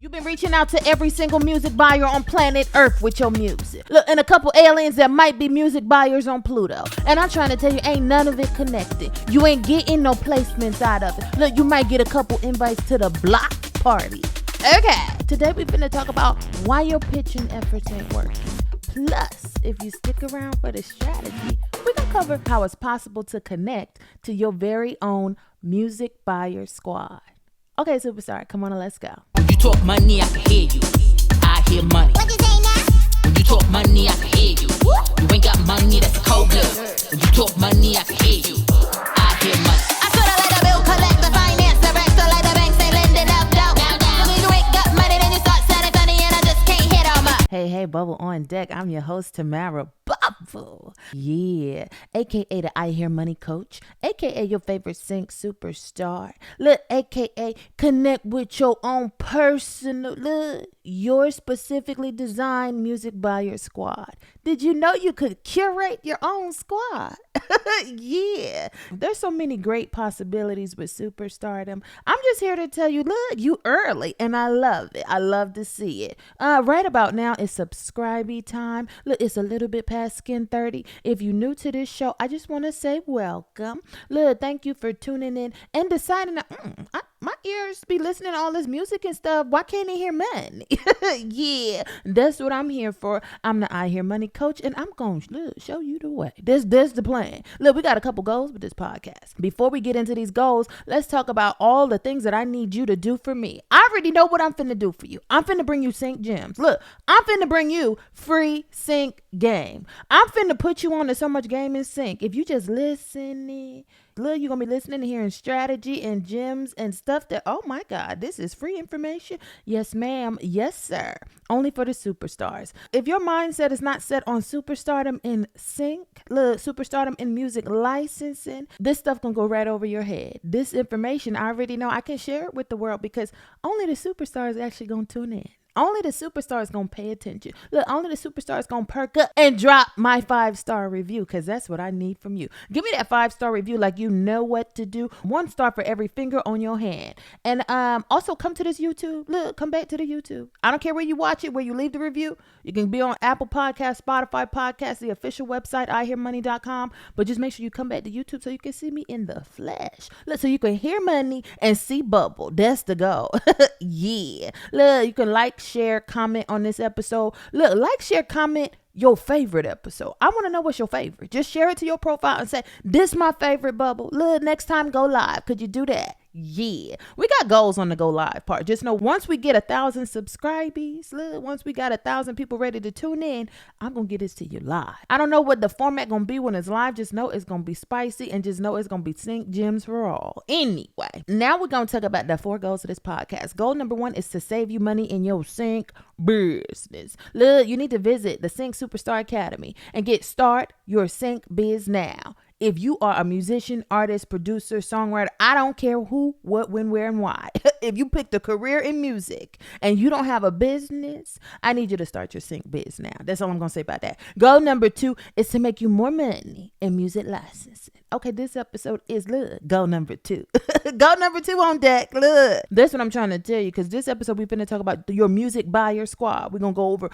You've been reaching out to every single music buyer on planet Earth with your music. Look, and a couple aliens that might be music buyers on Pluto. And I'm trying to tell you, ain't none of it connected. You ain't getting no placements out of it. Look, you might get a couple invites to the block party. Okay, today we finna talk about why your pitching efforts ain't working. Plus, if you stick around for the strategy, we're gonna cover how it's possible to connect to your very own music buyer squad. Okay, superstar, come on and let's go. When you talk money, I can hear you. I hear money. What you say now? When you talk money, I can hear you. You ain't got money, that's a cold blood. When you talk money, I can hear you. I hear money. I sorta like the bill collector, finance director, like the banks they lending out down. When you ain't got money, then you start sounding funny, and I just can't hit on my. Hey, Bubble on deck. I'm your host, Tamara Bubble. Yeah, aka the I Hear Money Coach, aka your favorite sync superstar. Look, aka connect with your own personal, look, your specifically designed music buyer squad. Did you know you could curate your own squad? Yeah, there's so many great possibilities with superstardom. I'm just here to tell you, look, you early, and I love it. I love to see it. Right about now, it's subscribey time. Look, it's a little bit past Skin 30. If you're new to this show, I just want to say welcome. Look, thank you for tuning in and deciding that my ears be listening to all this music and stuff. Why can't they hear money? Yeah, that's what I'm here for. I'm the I Hear Money Coach, and I'm going to show you the way. This the plan. Look, we got a couple goals with this podcast. Before we get into these goals, let's talk about all the things that I need you to do for me. I already know what I'm finna do for you. I'm finna bring you sync gems. Look, I'm finna bring you free sync game. I'm finna put you on to so much game in sync. If you just listening, look, you're gonna be listening and hearing strategy and gems and stuff that, oh my God, this is free information. Yes, ma'am. Yes, sir. Only for the superstars. If your mindset is not set on superstardom in sync, look, superstardom in music licensing, this stuff gonna go right over your head. This information, I already know I can share it with the world because only the superstars actually gonna tune in. Only the superstars gonna pay attention. Look, only the superstars gonna perk up and drop my 5-star review because that's what I need from you. Give me that 5-star review like you know what to do. 1 star for every finger on your hand. And also come to this YouTube. Look, come back to the YouTube. I don't care where you watch it, where you leave the review. You can be on Apple Podcasts, Spotify Podcasts, the official website, ihearmoney.com. But just make sure you come back to YouTube so you can see me in the flesh. Look, so you can hear money and see Bubble. That's the goal. Yeah. Look, you can like, share, comment on this episode. Look, like, share, comment your favorite episode. I want to know what's your favorite. Just share it to your profile and say, this my favorite Bubble. Look, next time go live. Could you do that? Yeah, we got goals on the go live part. Just know once we get 1,000 subscribers, look, once we got 1,000 people ready to tune in, I'm gonna get this to you live. I don't know what the format gonna be when it's live. Just know it's gonna be spicy and just know it's gonna be sync gems for all. Anyway, now we're gonna talk about the 4 goals of this podcast. Goal number 1 is to save you money in your sync business. Look, you need to visit the Sync Superstar Academy and get start your sync biz now. If you are a musician, artist, producer, songwriter, I don't care who, what, when, where, and why. If you picked a career in music and you don't have a business, I need you to start your sync biz now. That's all I'm going to say about that. Goal number 2 is to make you more money in music licensing. Okay, this episode is, look, goal number 2. Goal number 2 on deck, look. That's what I'm trying to tell you because this episode we're going to talk about your music buyer squad. We're going to go over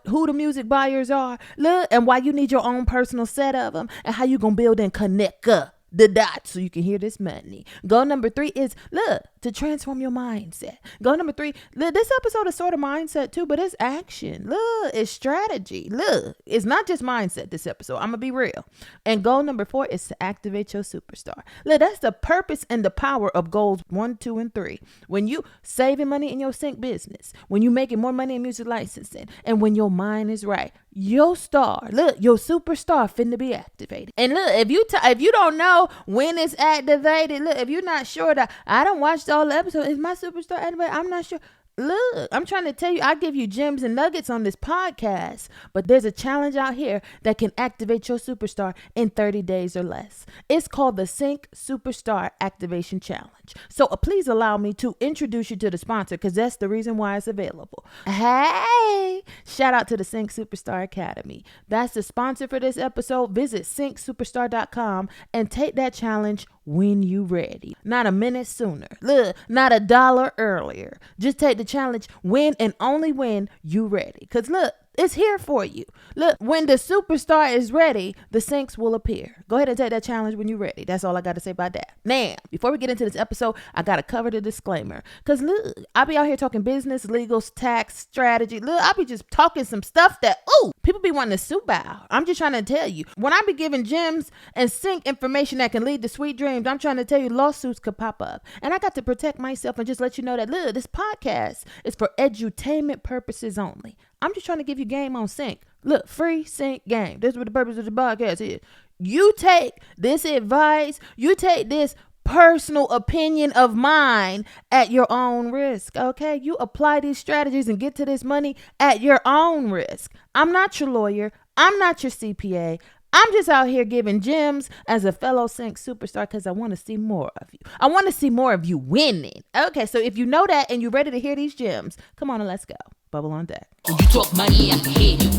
who the music buyers are, look, and why you need your own personal set of them and how you going to build and connect the dots so you can hear this money. Goal number 3 is, look, to transform your mindset. Goal number 3, look, this episode is sort of mindset too, but it's action. Look, it's strategy. Look, it's not just mindset this episode. I'm going to be real. And goal number 4 is to activate your superstar. Look, that's the purpose and the power of goals 1, 2, and 3. When you saving money in your sync business, when you making more money in music licensing, and when your mind is right, your star, look, your superstar finna be activated. And look, if you don't know when it's activated, look, if you're not sure that I don't watch all the episodes, is my superstar activated? I'm not sure. Look, I'm trying to tell you, I give you gems and nuggets on this podcast, but there's a challenge out here that can activate your superstar in 30 days or less. It's called the Sync Superstar Activation Challenge. So please allow me to introduce you to the sponsor because that's the reason why it's available. Hey, shout out to the Sync Superstar Academy. That's the sponsor for this episode. Visit syncsuperstar.com and take that challenge when you ready. Not a minute sooner. Look, not a dollar earlier. Just take the challenge when and only when you ready. Because look, it's here for you. Look, when the superstar is ready, the sinks will appear. Go ahead and take that challenge when you're ready. That's all I got to say about that. Now, before we get into this episode, I got to cover the disclaimer. Because look, I be out here talking business, legal, tax, strategy. Look, I be just talking some stuff that, people be wanting to sue about. I'm just trying to tell you, when I be giving gems and sync information that can lead to sweet dreams, I'm trying to tell you lawsuits could pop up. And I got to protect myself and just let you know that, look, this podcast is for edutainment purposes only. I'm just trying to give you game on sync. Look, free sync game. This is what the purpose of the podcast is. You take this advice, you take this personal opinion of mine at your own risk, okay? You apply these strategies and get to this money at your own risk. I'm not your lawyer. I'm not your CPA. I'm just out here giving gems as a fellow sync superstar because I want to see more of you. I want to see more of you winning. Okay, so if you know that and you're ready to hear these gems, come on and let's go. Bubble on deck. When you talk money, I can hear you.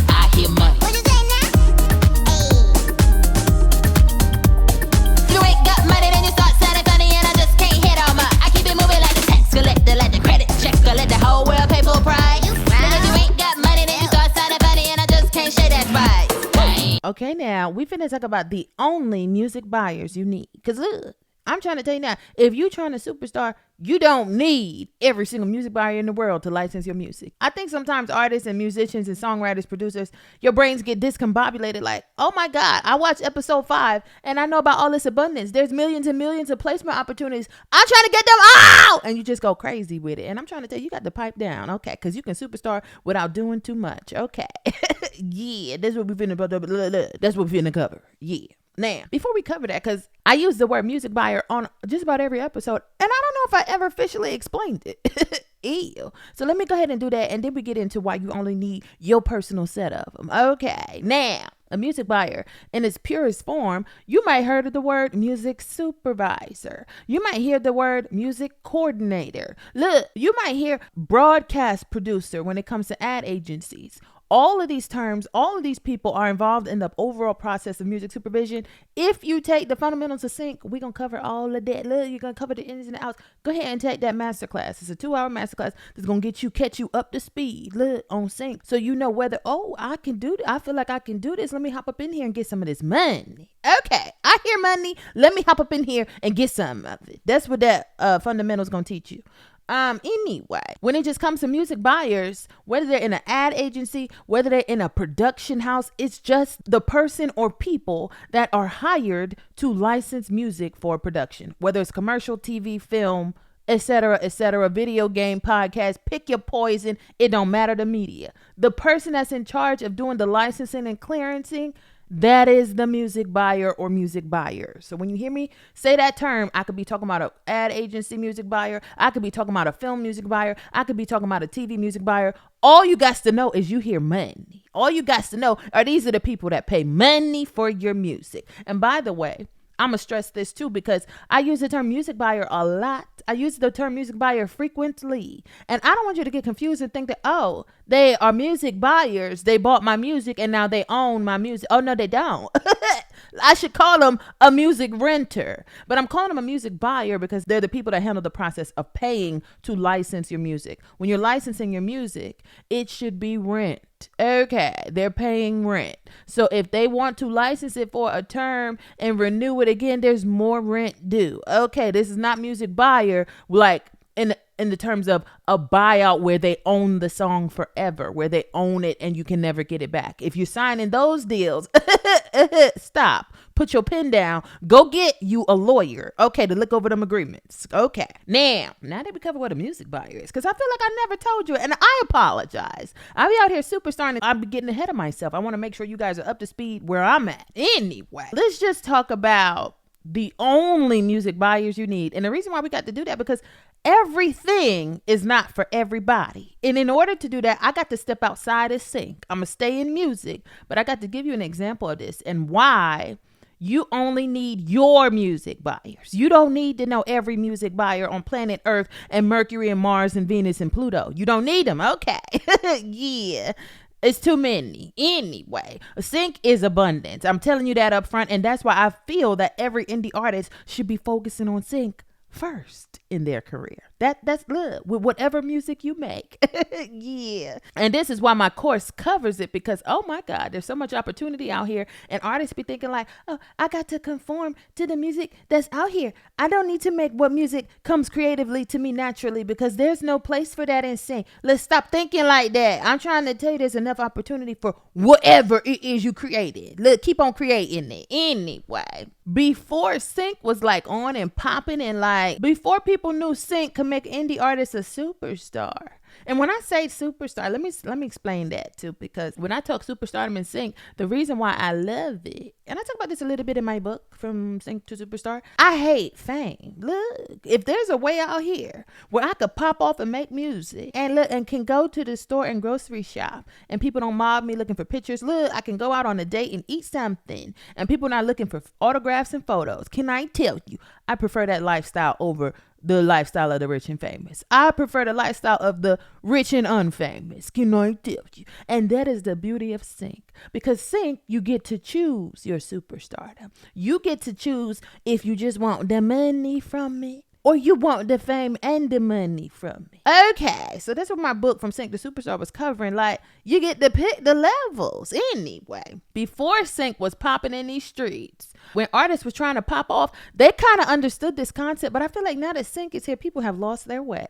I hear money. What you say now? You ain't got money, then you start sounding funny, and I just can't hit on my. I keep it moving like a tax collector, like the credit checker, let the whole world pay full price. And if you ain't got money, then you start sounding funny, and I just can't shake that price. Okay, now we finna talk about the only music buyers you need. Because look, I'm trying to tell you now, if you trying to superstar, you don't need every single music buyer in the world to license your music. I think sometimes artists and musicians and songwriters, producers, your brains get discombobulated like, oh my God, I watched episode 5 and I know about all this abundance. There's millions and millions of placement opportunities. I'm trying to get them out. And you just go crazy with it. And I'm trying to tell you, you got to pipe down. Okay. Because you can superstar without doing too much. Okay. Yeah. That's what we finna cover. Yeah. Now, before we cover that, because I use the word music buyer on just about every episode, and I don't know if I ever officially explained it. Ew. So let me go ahead and do that, and then we get into why you only need your personal set of them. Okay. Now, a music buyer in its purest form, you might heard of the word music supervisor. You might hear the word music coordinator. Look, you might hear broadcast producer when it comes to ad agencies. All of these terms, all of these people are involved in the overall process of music supervision. If you take the fundamentals of sync, we're going to cover all of that. Look, you're going to cover the ins and the outs. Go ahead and take that masterclass. It's a 2-hour masterclass that's going to catch you up to speed, look, on sync. So you know whether, I can do this. I feel like I can do this. Let me hop up in here and get some of this money. Okay, I hear money. Let me hop up in here and get some of it. That's what that fundamental is going to teach you. Anyway, when it just comes to music buyers, whether they're in an ad agency, whether they're in a production house, it's just the person or people that are hired to license music for production, whether it's commercial, TV, film, etc., video game, podcast, pick your poison. It don't matter the media. The person that's in charge of doing the licensing and clearancing, that is the music buyer or music buyer. So when you hear me say that term, I could be talking about an ad agency music buyer. I could be talking about a film music buyer. I could be talking about a TV music buyer. All you got to know is you hear money. All you got to know are these are the people that pay money for your music. And by the way, I'm going to stress this too, because I use the term music buyer a lot. I use the term music buyer frequently. And I don't want you to get confused and think that, they are music buyers. They bought my music and now they own my music. Oh, no, they don't. I should call them a music renter, but I'm calling them a music buyer because they're the people that handle the process of paying to license your music. When you're licensing your music, it should be rent. Okay, they're paying rent. So if they want to license it for a term and renew it again, there's more rent due. Okay, this is not music buyer like in the terms of a buyout where they own the song forever, where they own it and you can never get it back. If you're signing those deals, stop, put your pen down, go get you a lawyer, okay, to look over them agreements. Okay, now that we cover what a music buyer is, because I feel like I never told you, and I apologize. I'll be out here superstarring. I'm getting ahead of myself. I want to make sure you guys are up to speed where I'm at. Anyway, let's just talk about the only music buyers you need. And the reason why we got to do that, because everything is not for everybody. And in order to do that, I got to step outside of sync. I'm going to stay in music, but I got to give you an example of this and why you only need your music buyers. You don't need to know every music buyer on planet Earth and Mercury and Mars and Venus and Pluto. You don't need them. Okay. Yeah. It's too many. Anyway, sync is abundance. I'm telling you that up front. And that's why I feel that every indie artist should be focusing on sync first in their career. That's good with whatever music you make. Yeah. And this is why my course covers it, because oh my God, there's so much opportunity out here, and artists be thinking like, oh, I got to conform to the music that's out here. I don't need to make what music comes creatively to me naturally, because there's no place for that in sync. Let's stop thinking like that. I'm trying to tell you there's enough opportunity for whatever it is you created. Look, keep on creating it. Anyway, before sync was like on and popping, and like before people knew sync could make indie artists a superstar. And when I say superstar, let me explain that too, because when I talk superstardom and sync, the reason why I love it, and I talk about this a little bit in my book, From Sync to Superstar, I hate fame. Look, if there's a way out here where I could pop off and make music and look and can go to the store and grocery shop and people don't mob me looking for pictures, look, I can go out on a date and eat something and people not looking for autographs and photos. Can I tell you, I prefer that lifestyle over the lifestyle of the rich and famous. I prefer the lifestyle of the rich and unfamous. Can I tell you? And that is the beauty of sync. Because sync, you get to choose your superstardom. You get to choose if you just want the money from me, or you want the fame and the money from me. Okay, so that's what my book From Sync to Superstar was covering. Like, you get to pick the levels. Anyway, before sync was popping in these streets, when artists was trying to pop off, they kind of understood this concept. But I feel like now that sync is here, people have lost their way.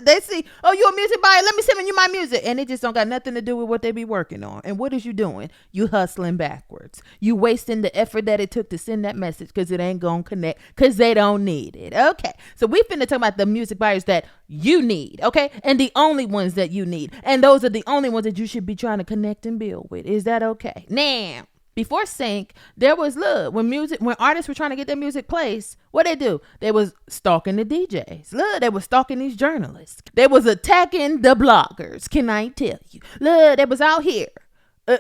They see, oh, you a music buyer? Let me send you my music. And it just don't got nothing to do with what they be working on. And what is you doing? You hustling backwards. You wasting the effort that it took to send that message, because it ain't going to connect, because they don't need it. Okay. So we finna talk about the music buyers that you need, okay? And the only ones that you need. And those are the only ones that you should be trying to connect and build with. Is that okay? Now, before sync, there was look, when artists were trying to get their music placed, what they do? They was stalking the DJs. Look, they was stalking these journalists. They was attacking the bloggers. Can I tell you? Look, they was out here.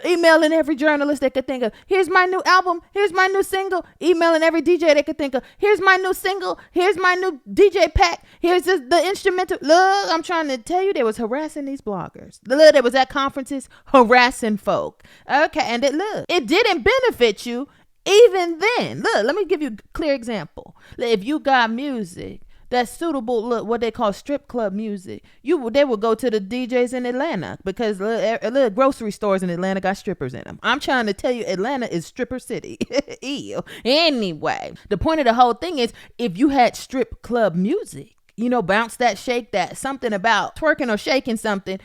Emailing every journalist they could think of. Here's my new album. Here's my new single. Emailing every DJ they could think of. Here's my new single. Here's my new DJ pack. Here's the instrumental. Look, I'm trying to tell you, they was harassing these bloggers. Look, they was at conferences harassing folk. Okay, and it didn't benefit you even then. Look, let me give you a clear example. If you got music that's suitable, look, what they call strip club music, they would go to the DJs in Atlanta, because little grocery stores in Atlanta got strippers in them. I'm trying to tell you, Atlanta is stripper city. Ew. Anyway, the point of the whole thing is, if you had strip club music, bounce that, shake that, something about twerking or shaking something,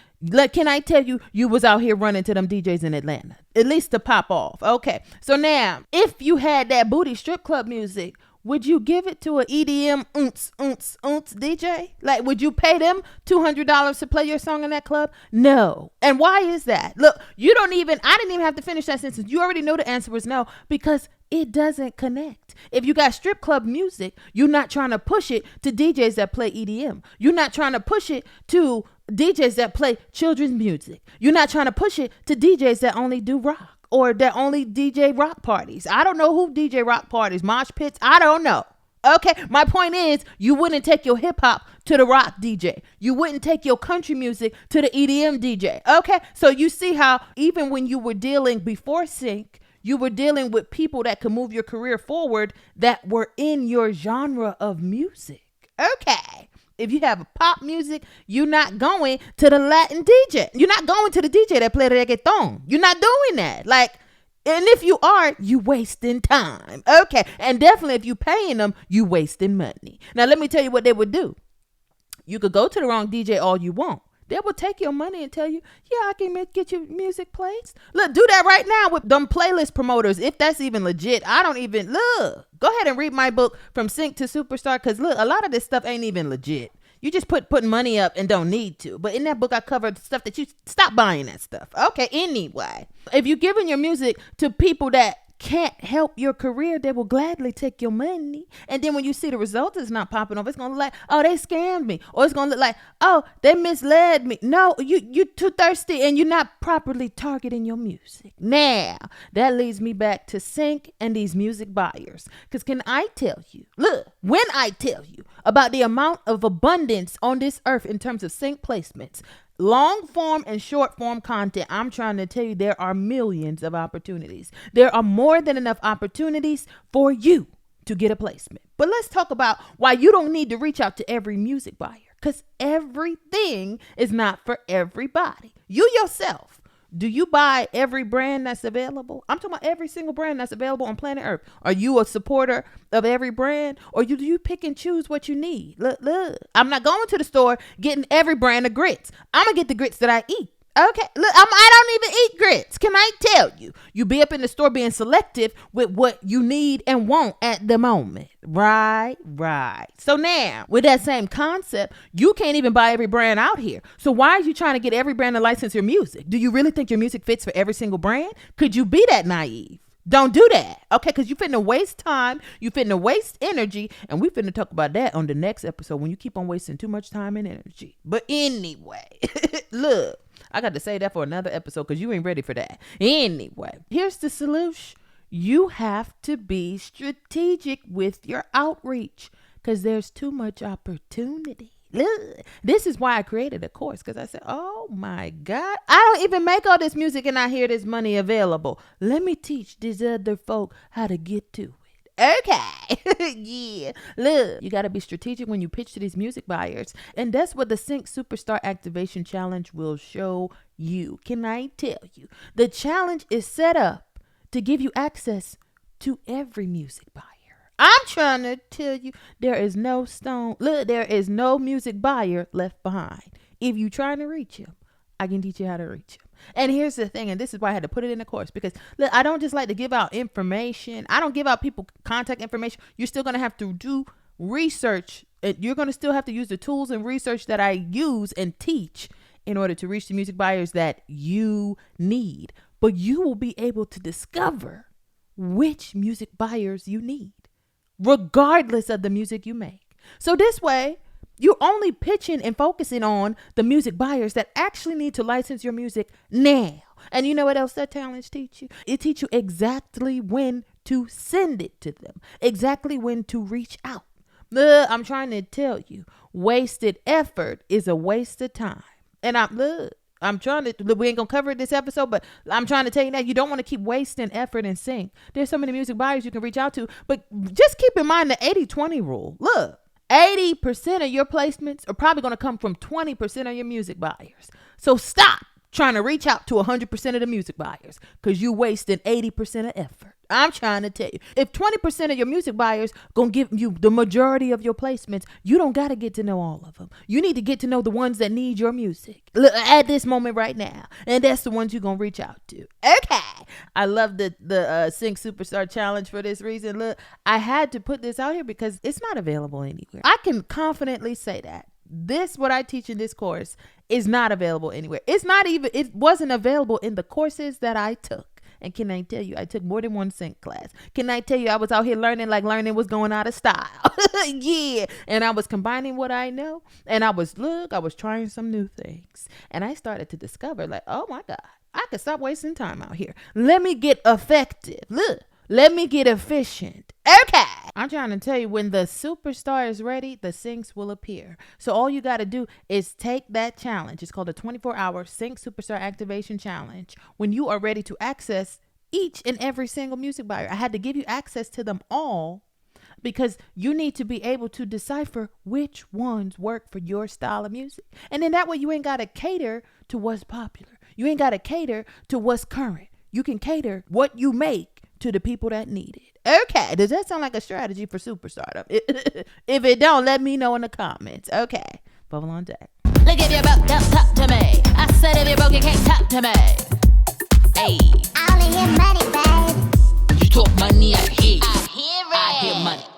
can I tell you, you was out here running to them DJs in Atlanta, at least to pop off. Okay, so now, if you had that booty strip club music, would you give it to an EDM DJ? Like, would you pay them $200 to play your song in that club? No. And why is that? Look, I didn't even have to finish that sentence. You already know the answer was no, because it doesn't connect. If you got strip club music, you're not trying to push it to DJs that play EDM. You're not trying to push it to DJs that play children's music. You're not trying to push it to DJs that only do rock, or that only DJ rock parties. I don't know who DJ rock parties, mosh pits. I don't know. Okay, my point is, you wouldn't take your hip hop to the rock DJ. You wouldn't take your country music to the EDM DJ. Okay, so you see how even when you were dealing before sync, you were dealing with people that could move your career forward that were in your genre of music. Okay. If you have pop music, you're not going to the Latin DJ. You're not going to the DJ that play reggaeton. You're not doing that. Like, and if you are, you wasting time. Okay. And definitely if you paying them, you wasting money. Now, let me tell you what they would do. You could go to the wrong DJ all you want. They will take your money and tell you, yeah, I can get you music plays. Look, do that right now with them playlist promoters, if that's even legit. Look, go ahead and read my book From Sync to Superstar, because look, a lot of this stuff ain't even legit. You just putting money up and don't need to. But in that book, I covered stuff that you stop buying that stuff. Okay, anyway, if you're giving your music to people that can't help your career, they will gladly take your money. And then when you see the results is not popping off, it's gonna look like, oh, they scammed me, or it's gonna look like, oh, they misled me. No, you too thirsty and you're not properly targeting your music. Now that leads me back to sync and these music buyers, because can I tell you, look, when I tell you about the amount of abundance on this earth in terms of sync placements, Long form and short form content, I'm trying to tell you, there are millions of opportunities. There are more than enough opportunities for you to get a placement. But let's talk about why you don't need to reach out to every music buyer, because everything is not for everybody. You yourself, do you buy every brand that's available? I'm talking about every single brand that's available on planet Earth. Are you a supporter of every brand, or do you pick and choose what you need? Look, I'm not going to the store getting every brand of grits. I'm going to get the grits that I eat. Okay, look, I don't even eat grits. Can I tell you? You be up in the store being selective with what you need and want at the moment. Right. So now, with that same concept, you can't even buy every brand out here. So why are you trying to get every brand to license your music? Do you really think your music fits for every single brand? Could you be that naive? Don't do that, okay? Because you finna waste time, you finna waste energy, and we finna talk about that on the next episode when you keep on wasting too much time and energy. But anyway, look, I got to say that for another episode because you ain't ready for that. Anyway, here's the solution. You have to be strategic with your outreach because there's too much opportunity. This is why I created a course, because I said, oh my God, I don't even make all this music and I hear this money available. Let me teach these other folk how to get to it. Okay. Yeah. Look, you got to be strategic when you pitch to these music buyers. And that's what the Sync Superstar Activation Challenge will show you. Can I tell you? The challenge is set up to give you access to every music buyer. I'm trying to tell you, there is no music buyer left behind. If you're trying to reach him, I can teach you how to reach him. And here's the thing, and this is why I had to put it in the course, because look, I don't just like to give out information. I don't give out people contact information. You're still going to have to do research. You're going to still have to use the tools and research that I use and teach in order to reach the music buyers that you need. But you will be able to discover which music buyers you need, regardless of the music you make. So this way, you're only pitching and focusing on the music buyers that actually need to license your music now. And you know what else that challenge teach you? It teach you exactly when to send it to them, exactly when to reach out. I'm trying to tell you, wasted effort is a waste of time. And I'm trying to, we ain't gonna cover it this episode, but I'm trying to tell you that you don't want to keep wasting effort and sync. There's so many music buyers you can reach out to, but just keep in mind the 80-20 rule. Look, 80% of your placements are probably going to come from 20% of your music buyers. So stop trying to reach out to 100% of the music buyers because you wasted 80% of effort. I'm trying to tell you, if 20% of your music buyers going to give you the majority of your placements, you don't got to get to know all of them. You need to get to know the ones that need your music at this moment right now. And that's the ones you're going to reach out to. Okay. I love the Sync Superstar Challenge for this reason. Look, I had to put this out here because it's not available anywhere. I can confidently say that. What I teach in this course is not available anywhere. It wasn't available in the courses that I took. And can I tell you, I took more than one sync class. Can I tell you, I was out here learning like learning was going out of style. Yeah. And I was combining what I know. And I was trying some new things. And I started to discover like, oh my God, I could stop wasting time out here. Let me get effective. Let me get efficient. Okay. I'm trying to tell you, when the superstar is ready, the syncs will appear. So all you got to do is take that challenge. It's called a 24-hour Sync Superstar Activation Challenge. When you are ready to access each and every single music buyer, I had to give you access to them all because you need to be able to decipher which ones work for your style of music. And then that way you ain't got to cater to what's popular. You ain't got to cater to what's current. You can cater what you make to the people that need it. Okay, does that sound like a strategy for superstardom? If it don't, let me know in the comments. Okay, bubble on deck. Look, if you're broke, don't talk to me. I said if you're broke, you can't talk to me. Hey, I only hear money, babe. You talk money, I hear you. I hear it. I hear money.